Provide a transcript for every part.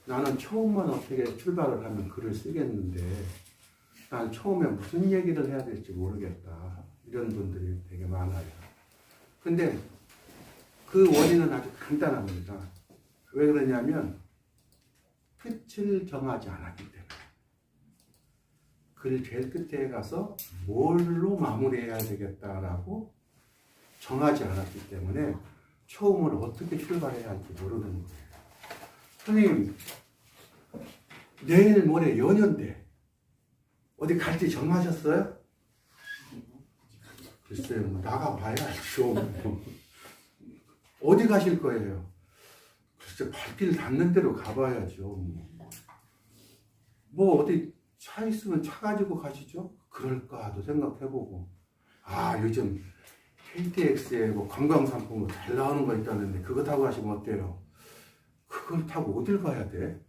나는 처음만 어떻게 출발을 하면 글을 쓰겠는데 난 처음에 무슨 얘기를 해야 될지 모르겠다. 이런 분들이 되게 많아요. 근데 그 원인은 아주 간단합니다. 왜 그러냐면 끝을 정하지 않았기 때문에. 글 제일 끝에 가서 뭘로 마무리해야 되겠다라고 정하지 않았기 때문에 처음을 어떻게 출발해야 할지 모르는 거예요. 선생님, 내일 모레 연휴인데 어디 갈지 정하셨어요? 글쎄요, 뭐 나가봐야죠. 어디 가실 거예요? 글쎄, 발길 닿는 대로 가봐야죠. 뭐 어디 차 있으면 차 가지고 가시죠? 그럴까도 생각해보고. 아, 요즘 KTX에 뭐 관광상품으로 잘 나오는 거 있다는데 그거 타고 가시면 어때요? 그걸 타고 어딜 가야 돼?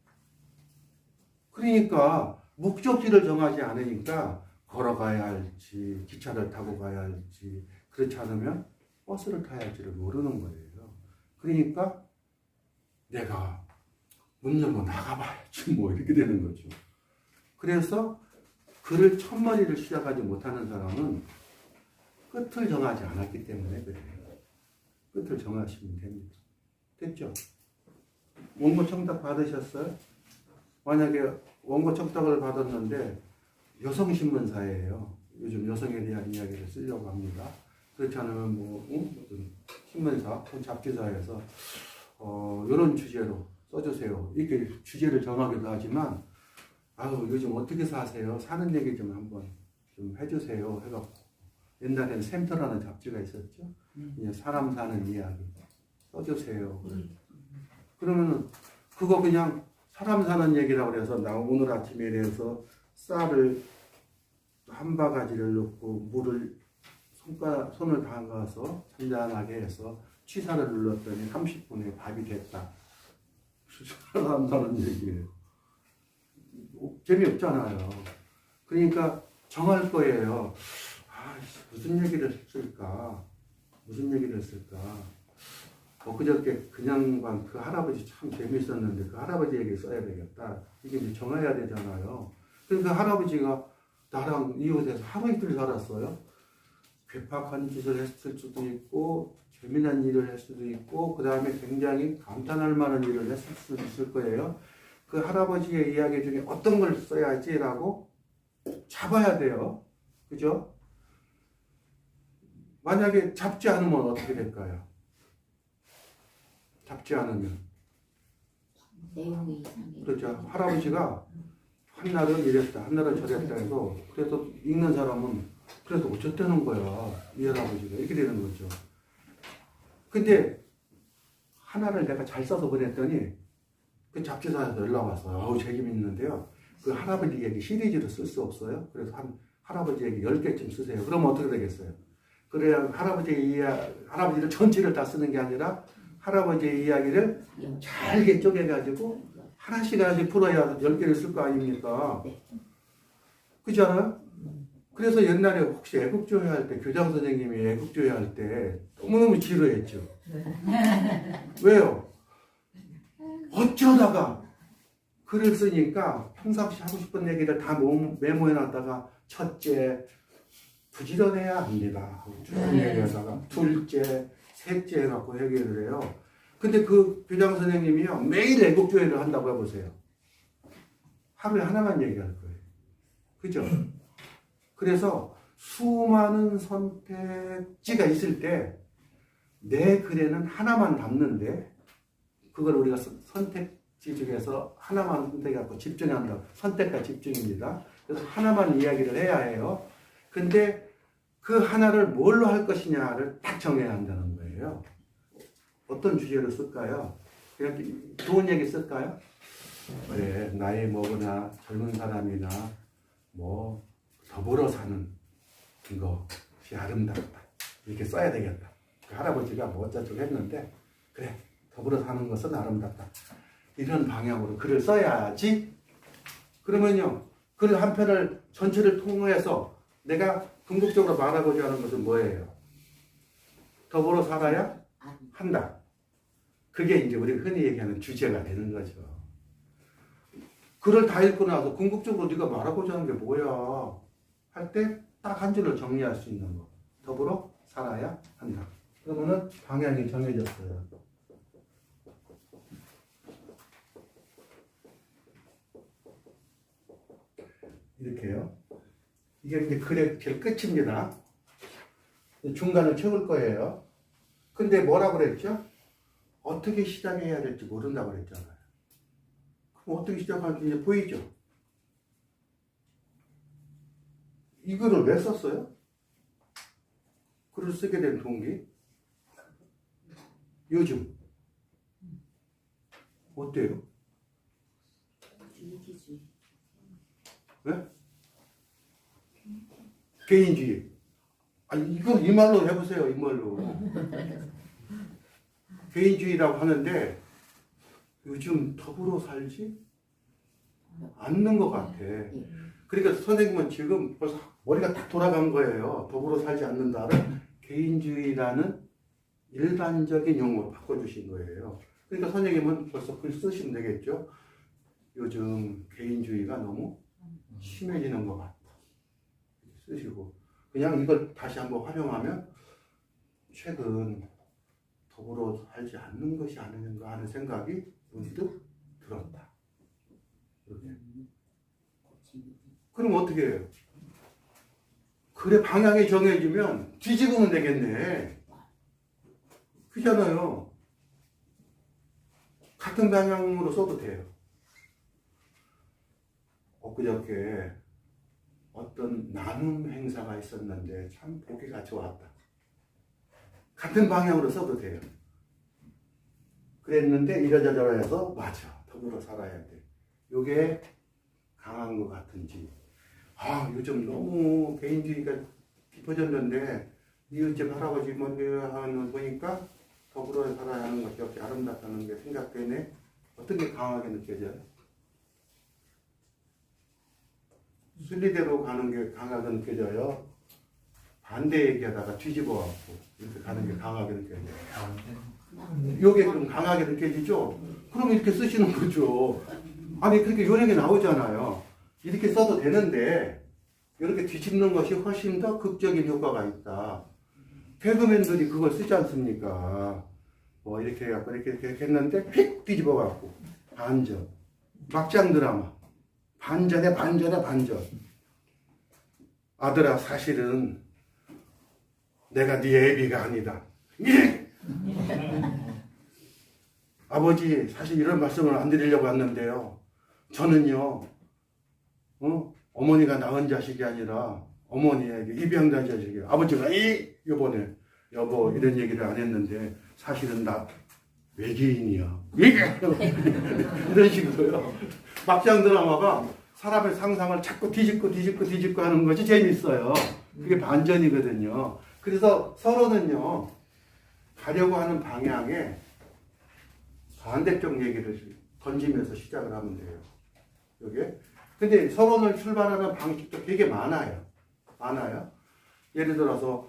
그러니까 목적지를 정하지 않으니까 걸어가야 할지 기차를 타고 가야 할지 그렇지 않으면 버스를 타야 할지를 모르는 거예요. 그러니까 내가 문 열고 나가봐야지 뭐 이렇게 되는 거죠. 그래서 글을 첫마디를 시작하지 못하는 사람은 끝을 정하지 않았기 때문에 그래요. 끝을 정하시면 됩니다. 됐죠? 원고 청탁 받으셨어요? 만약에 원고 청탁을 받았는데 여성신문사예요. 요즘 여성에 대한 이야기를 쓰려고 합니다. 그렇지 않으면 무슨 신문사, 잡지사에서 이런 주제로 써주세요. 이렇게 주제를 정하기도 하지만 아유 요즘 어떻게 사세요? 사는 얘기 좀 한번 좀 해주세요. 해갖고 옛날에는 샘터라는 잡지가 있었죠. 그냥 사람 사는 이야기 써주세요. 그러면은 그거 그냥 사람 사는 얘기라고 해서 나 오늘 아침에 대해서 쌀을 한 바가지를 넣고 물을 손을 담가서 잔잔하게 해서 취사를 눌렀더니 30분에 밥이 됐다. 사람 사는 얘기예요. 재미없잖아요. 그러니까 정할 거예요. 아, 무슨 얘기를 했을까? 무슨 얘기를 했을까? 그저께 그냥 그 할아버지 참 재밌었는데 그 할아버지 얘기 써야 되겠다. 이게 이제 정해야 되잖아요. 그러니까 그 할아버지가 나랑 이웃에서 하루 이틀 살았어요. 괴팍한 짓을 했을 수도 있고 재미난 일을 했을 수도 있고 그 다음에 굉장히 감탄할 만한 일을 했을 수도 있을 거예요. 그 할아버지의 이야기 중에 어떤 걸 써야지라고 잡아야 돼요. 그죠? 만약에 잡지 않으면 어떻게 될까요? 잡지 않으면 내용이 이상해. 그렇죠. 할아버지가 한날은 이랬다 한날은 저랬다 해서 그래서 읽는 사람은 그래도 어쩌다는 거야 이 할아버지가 이렇게 되는 거죠. 근데 하나를 내가 잘 써서 보냈더니 그 잡지사에서 연락 왔어요. 어우 재미있는데요 그 할아버지 얘기 시리즈로 쓸 수 없어요? 그래서 할아버지 얘기 10개쯤 쓰세요. 그러면 어떻게 되겠어요? 그래야 할아버지를 전체를 다 쓰는 게 아니라 할아버지의 이야기를 잘게 쪼개가지고 하나씩 풀어야 10개를 쓸 거 아닙니까? 그렇지 않아요? 그래서 옛날에 혹시 애국조회 할 때 교장 선생님이 애국조회 할 때 너무너무 지루했죠. 왜요? 어쩌다가 글을 쓰니까 평상시 하고 싶은 얘기를 다 메모해놨다가 첫째 부지런해야 합니다. 쭉 얘기하다가 둘째 셋째 해갖고 얘기를 해요. 근데 그 교장 선생님이요 매일 애국조회를 한다고 해보세요. 하루에 하나만 얘기할 거예요. 그죠? 그래서 수많은 선택지가 있을 때 내 글에는 하나만 담는데 그걸 우리가 선택지 중에서 하나만 선택해갖고 집중한다. 선택과 집중입니다. 그래서 하나만 이야기를 해야 해요. 근데 그 하나를 뭘로 할 것이냐를 딱 정해야 한다는 거예요. 어떤 주제로 쓸까요? 그냥 좋은 얘기 쓸까요? 그래, 나이 먹으나 젊은 사람이나 뭐 더불어 사는 것이 아름답다. 이렇게 써야 되겠다. 그 할아버지가 뭐 어쩌고 했는데 그래, 더불어 사는 것은 아름답다. 이런 방향으로 글을 써야지. 그러면요, 글 한 편을 전체를 통해서 내가 궁극적으로 말하고자 하는 것은 뭐예요? 더불어 살아야 한다. 그게 이제 우리가 흔히 얘기하는 주제가 되는 거죠. 글을 다 읽고 나서 궁극적으로 네가 말하고자 하는 게 뭐야 할 때 딱 한 줄로 정리할 수 있는 거. 더불어 살아야 한다. 그러면은 방향이 정해졌어요. 이렇게요. 이게 이제 글의 제일 끝입니다. 중간을 채울 거예요. 근데 뭐라고 그랬죠? 어떻게 시작해야 될지 모른다고 그랬잖아요. 그럼 어떻게 시작하는지 이제 보이죠? 이 글을 왜 썼어요? 글을 쓰게 된 동기? 요즘 어때요? 이기주의. 네? 개인주의. 아니 이거 이 말로 해보세요. 이 말로. 개인주의라고 하는데 요즘 더불어 살지 않는 것 같아. 그러니까 선생님은 지금 벌써 머리가 딱 돌아간 거예요. 더불어 살지 않는다를 개인주의라는 일반적인 용어로 바꿔주신 거예요. 그러니까 선생님은 벌써 글 쓰시면 되겠죠. 요즘 개인주의가 너무 심해지는 것 같다. 쓰시고 그냥 이걸 다시 한번 활용하면 최근 더불어 살지 않는 것이 아닌가 하는 생각이 문득 들었다. 이렇게. 그럼 어떻게 해요? 글의 방향이 정해지면 뒤집으면 되겠네. 그잖아요. 같은 방향으로 써도 돼요. 엊그저께 어떤 나눔 행사가 있었는데 참 보기가 좋았다. 같은 방향으로 써도 돼요. 그랬는데 이러저러 해서 맞아. 더불어 살아야 돼. 요게 강한 것 같은지. 아 요즘 너무 개인주의가 깊어졌는데 이웃집 할아버지 하는 보니까 더불어 살아야 하는 것이 역시 아름답다는 게 생각되네. 어떤 게 강하게 느껴져요? 순리대로 가는 게 강하게 느껴져요? 반대 얘기하다가 뒤집어 갖고 이렇게 가는 게 강하게 느껴져요? 요게 좀 강하게 느껴지죠? 그럼 이렇게 쓰시는 거죠. 아니 그렇게 요령이 나오잖아요. 이렇게 써도 되는데 이렇게 뒤집는 것이 훨씬 더 극적인 효과가 있다. 개그맨들이 그걸 쓰지 않습니까? 뭐 이렇게 해갖고 이렇게 했는데 휙 뒤집어갖고 반전. 막장 드라마. 반전에 반전에 반전. 아들아 사실은 내가 네 애비가 아니다. 예! 아버지 사실 이런 말씀을 안 드리려고 왔는데요. 저는요. 어머니가 낳은 자식이 아니라 어머니에게 입양된 자식이에요. 아버지가 이번에 여보 이런 얘기를 안 했는데 사실은 나 외계인이야. 이런 식으로요. 막장 드라마가 사람의 상상을 자꾸 뒤집고 하는 것이 재밌어요. 그게 반전이거든요. 그래서 서로는요 가려고 하는 방향에 반대쪽 얘기를 던지면서 시작을 하면 돼요. 요게. 근데 서론을 출발하는 방식도 되게 많아요. 예를 들어서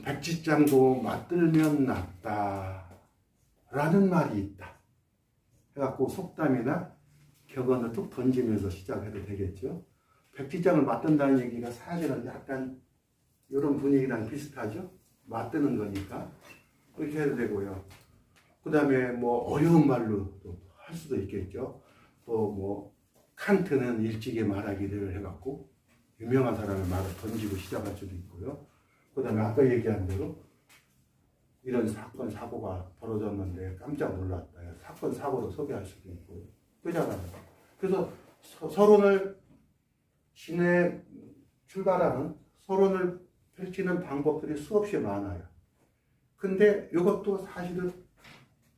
백지장도 맞들면 낫다 라는 말이 있다 해갖고 속담이나 격언을 툭 던지면서 시작해도 되겠죠. 백지장을 맞든다는 얘기가 사실은 약간 이런 분위기랑 비슷하죠. 맞드는 거니까 그렇게 해도 되고요. 그 다음에 뭐 어려운 말로 할 수도 있겠죠. 또 뭐 칸트는 일찍이 말하기를 해갖고 유명한 사람의 말을 던지고 시작할 수도 있고요. 그 다음에 아까 얘기한 대로 이런 사건 사고가 벌어졌는데 깜짝 놀랐다. 사건 사고로 소개할 수도 있고요. 그잖아요. 그래서 서론을 시내 출발하는 서론을 펼치는 방법들이 수없이 많아요. 근데 이것도 사실은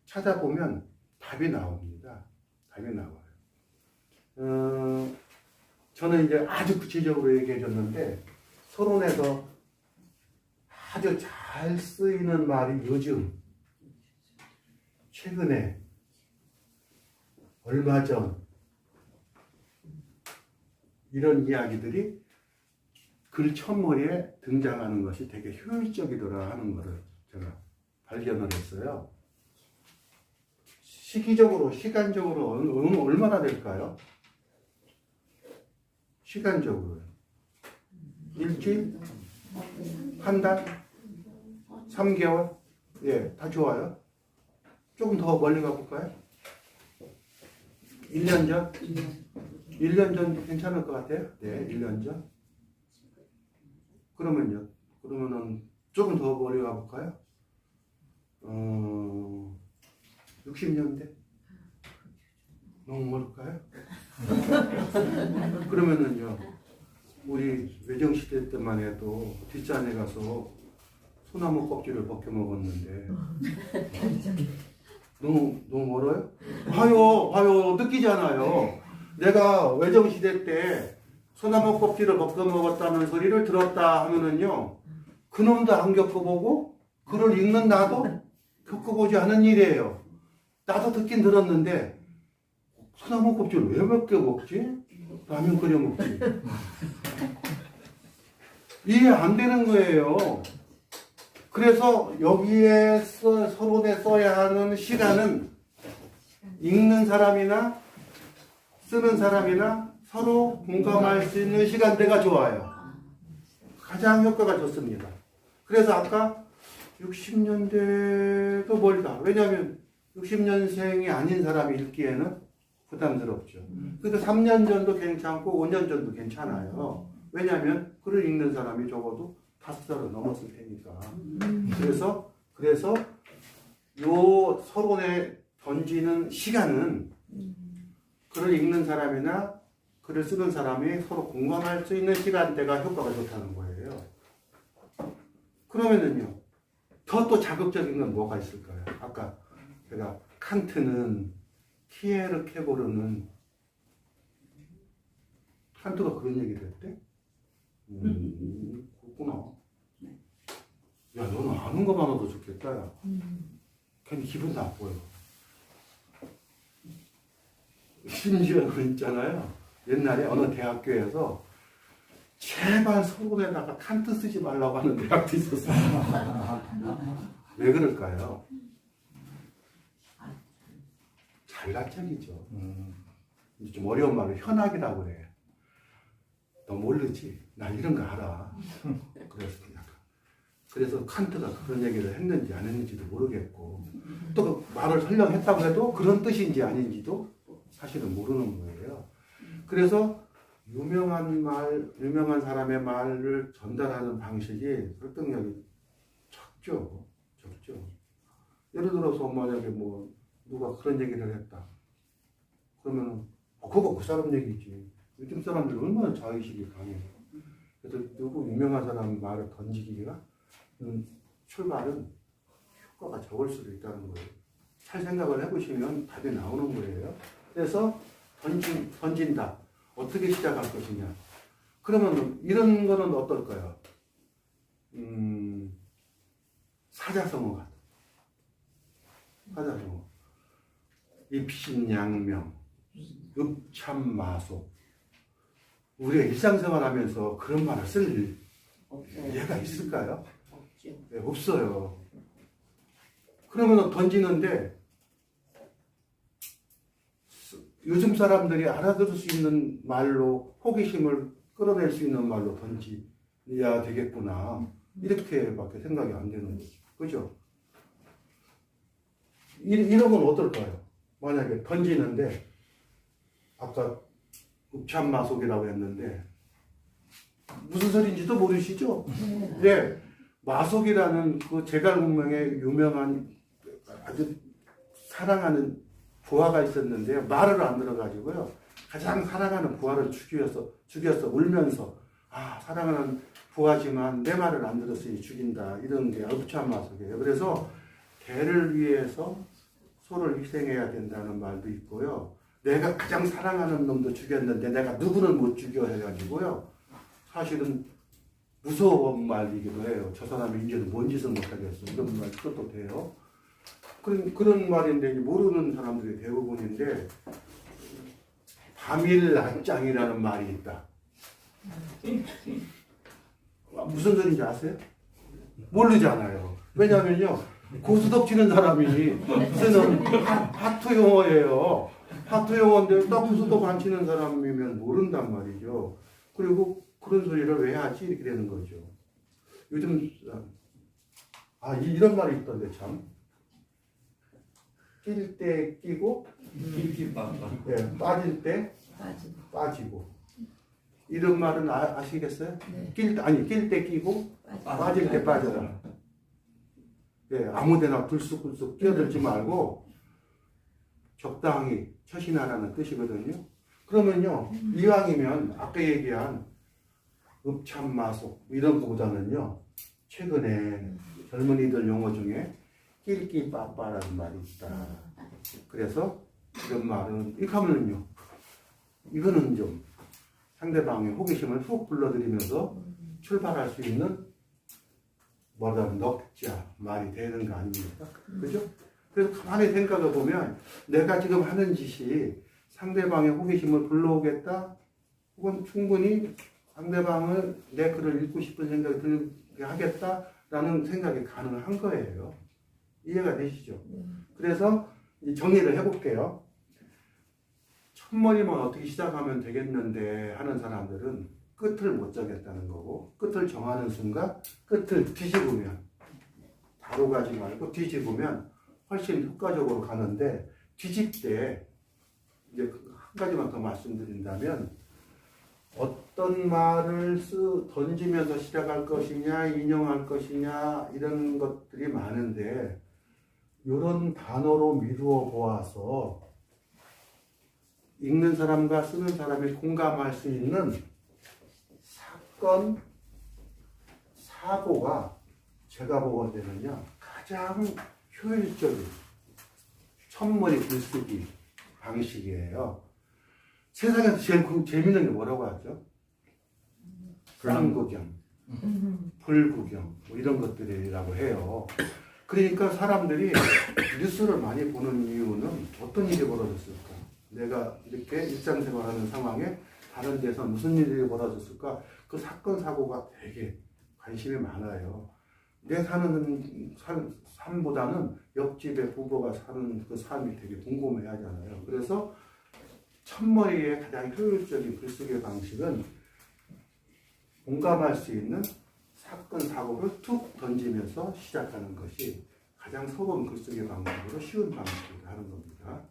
찾아보면 답이 나옵니다. 답이 나와요. 저는 이제 아주 구체적으로 얘기해 줬는데 서론에서 아주 잘 쓰이는 말이 요즘 최근에 얼마 전 이런 이야기들이 글 첫머리에 등장하는 것이 되게 효율적이더라 하는 것을 제가 발견을 했어요. 시기적으로, 시간적으로 얼마나 될까요? 시간적으로. 일주일? 한 달? 3개월? 예, 다 좋아요. 조금 더 멀리 가볼까요? 1년 전? 1년 전 괜찮을 것 같아요? 네, 1년 전. 그러면요? 그러면은 조금 더 멀리 가볼까요? 60년대? 너무 멀을까요? 그러면은요, 우리 외정시대 때만 해도 뒷산에 가서 소나무 껍질을 벗겨 먹었는데, 너무 멀어요? 봐요, 느끼잖아요. 내가 외정시대 때 소나무 껍질을 벗겨 먹었다는 소리를 들었다 하면은요, 그놈도 안 겪어보고, 글을 읽는 나도 겪어보지 않은 일이에요. 나도 듣긴 들었는데, 소나무 껍질을 왜 벗겨 먹지? 라면 끓여 먹지. 이해 안 되는 거예요. 그래서 여기에 서론에 써야 하는 시간은 읽는 사람이나 쓰는 사람이나 서로 공감할 수 있는 시간대가 좋아요. 가장 효과가 좋습니다. 그래서 아까 60년대도 멀다. 왜냐하면 60년생이 아닌 사람이 읽기에는 부담스럽죠. 그래서 3년 전도 괜찮고 5년 전도 괜찮아요. 왜냐하면 글을 읽는 사람이 적어도 5살을 넘었을 테니까. 그래서 요 서론에 던지는 시간은 글을 읽는 사람이나 글을 쓰는 사람이 서로 공감할 수 있는 시간대가 효과가 좋다는 거예요. 그러면은요, 더 또 자극적인 건 뭐가 있을까요? 아까 제가 칸트는 키에르 케고르는 칸트가 그런 얘기를 했대? 그렇구나. 야, 너는 아는 것만 해도 좋겠다. 야. 괜히 기분 나빠요. 심지어는 있잖아요. 옛날에 어느 대학교에서 제발 서론에다가 칸트 쓰지 말라고 하는 대학도 있었어요. 왜 그럴까요? 잘났척이죠. 좀 어려운 말로 현악이라고 그래. 너 모르지? 나 이런 거 알아. 그래서 칸트가 그런 얘기를 했는지 안 했는지도 모르겠고, 또 그 말을 설령 했다고 해도 그런 뜻인지 아닌지도 사실은 모르는 거예요. 그래서 유명한 사람의 말을 전달하는 방식이 설득력이 적죠. 예를 들어서 만약에 뭐 누가 그런 얘기를 했다. 그러면 그거 그 사람 얘기지. 요즘 사람들 얼마나 자의식이 강해요. 그래서 누구 유명한 사람 말을 던지기가 출발은 효과가 적을 수도 있다는 거예요. 잘 생각을 해보시면 답이 나오는 거예요. 그래서 던진다. 어떻게 시작할 것이냐. 그러면 이런 거는 어떨까요? 사자성어 같아. 사자성어. 입신양명, 읍참마속. 우리가 일상생활 하면서 그런 말을 쓸 예가 있을까요? 없죠. 네, 없어요. 그러면 던지는데 요즘 사람들이 알아들을 수 있는 말로 호기심을 끌어낼 수 있는 말로 던지야 되겠구나. 이렇게밖에 생각이 안 되는 거죠. 그죠? 이런 건 어떨까요? 만약에 던지는데 아까 읍참마속이라고 했는데 무슨 소리인지도 모르시죠? 네. 마속이라는 그 제갈 문명의 유명한 아주 사랑하는 부하가 있었는데요. 말을 안 들어가지고요. 가장 사랑하는 부하를 죽였어. 울면서 사랑하는 부하지만 내 말을 안 들었으니 죽인다. 이런 게 읍참마속이에요. 그래서 개를 위해서 소를 희생해야 된다는 말도 있고요. 내가 가장 사랑하는 놈도 죽였는데 내가 누구를 못 죽여 해가지고요. 사실은 무서운 말이기도 해요. 저 사람이 이제는 뭔 짓을 못하겠어. 이런 말 써도 돼요. 그런 말인데 모르는 사람들이 대부분인데 바밀란짱이라는 말이 있다. 무슨 소리인지 아세요? 모르잖아요. 왜냐하면요. 고스톱 치는 사람이 무슨 하트 용어예요. 하트 용어인데 딱 고스톱 안 치는 사람이면 모른단 말이죠. 그리고 그런 소리를 왜 하지? 이렇게 되는 거죠. 요즘 이런 말이 있던데 참. 낄 때 끼고 예, 빠질 때 빠지고. 이런 말은 아시겠어요? 네. 낄 때 끼고 빠질 때 빠져라. 예, 아무데나 불쑥불쑥 끼어들지 말고 적당히 처신하라는 뜻이거든요. 그러면요, 이왕이면 아까 얘기한 읍참마속 이런 거보다는요, 최근에 젊은이들 용어 중에 낄끼빠빠라는 말이 있다. 그래서 이런 말은 이렇게 하면요, 이거는 좀 상대방의 호기심을 훅 불러들이면서 출발할 수 있는 넉자 말이 되는 거 아닙니까? 그죠? 그래서 가만히 생각해 보면 내가 지금 하는 짓이 상대방의 호기심을 불러오겠다, 혹은 충분히 상대방을 내 글을 읽고 싶은 생각이 들게 하겠다라는 생각이 가능한 거예요. 이해가 되시죠? 그래서 정리를 해볼게요. 첫머리만 어떻게 시작하면 되겠는데 하는 사람들은 끝을 못 정했다는 거고, 끝을 정하는 순간 끝을 뒤집으면, 바로 가지 말고 뒤집으면 훨씬 효과적으로 가는데, 뒤집 때 이제 한 가지만 더 말씀드린다면, 어떤 말을 던지면서 시작할 것이냐, 인용할 것이냐, 이런 것들이 많은데, 이런 단어로 미루어 보아서 읽는 사람과 쓰는 사람이 공감할 수 있는 사건, 사고가 제가 보건대는요, 가장 효율적인 첫머리 글쓰기 방식이에요. 세상에서 제일 재밌는 게 뭐라고 하죠? 쌍구경, 불구경, 뭐 이런 것들이라고 해요. 그러니까 사람들이 뉴스를 많이 보는 이유는 어떤 일이 벌어졌을까? 내가 이렇게 일상생활하는 상황에 다른 데서 무슨 일이 벌어졌을까? 그 사건, 사고가 되게 관심이 많아요. 내 사는 삶보다는 옆집의 부부가 사는 그 삶이 되게 궁금해 하잖아요. 그래서 첫머리의 가장 효율적인 글쓰기 방식은 공감할 수 있는 사건, 사고를 툭 던지면서 시작하는 것이 가장 소금 글쓰기 방식으로 쉬운 방식이라 하는 겁니다.